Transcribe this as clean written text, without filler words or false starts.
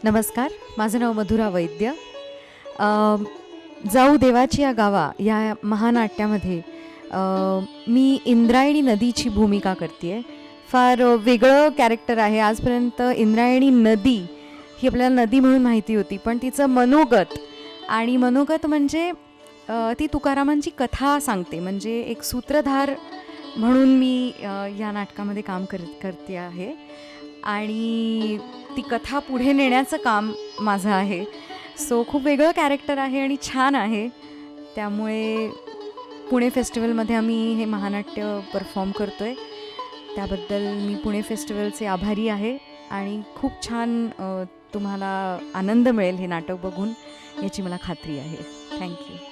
नमस्कार, माझं नाव मधुरा वैद्य. अ, जाऊ देवाची या गावा या महानाट्यामध्ये मी इंद्रायणी नदीची भूमिका करते आहे. फार वेगळं कॅरेक्टर आहे. आजपर्यंत इंद्रायणी नदी ही आपल्याला नदी म्हणून माहिती होती, पण तिचं मनोगत आणि मनोगत म्हणजे ती तुकारामांची कथा सांगते. म्हणजे एक सूत्रधार म्हणून मी या नाटकामध्ये काम करते आहे आणि ती कथा पुढे नेण्याचं काम माझं आहे. सो खूप वेगळं कॅरेक्टर आहे आणि छान आहे. त्यामुळे पुणे फेस्टिवलमध्ये आम्ही हे महानाट्य परफॉर्म करतो आहे. त्याबद्दल मी पुणे फेस्टिवलचे आभारी आहे आणि खूप छान तुम्हाला आनंद मिळेल हे नाटक बघून याची मला खात्री आहे. थँक्यू.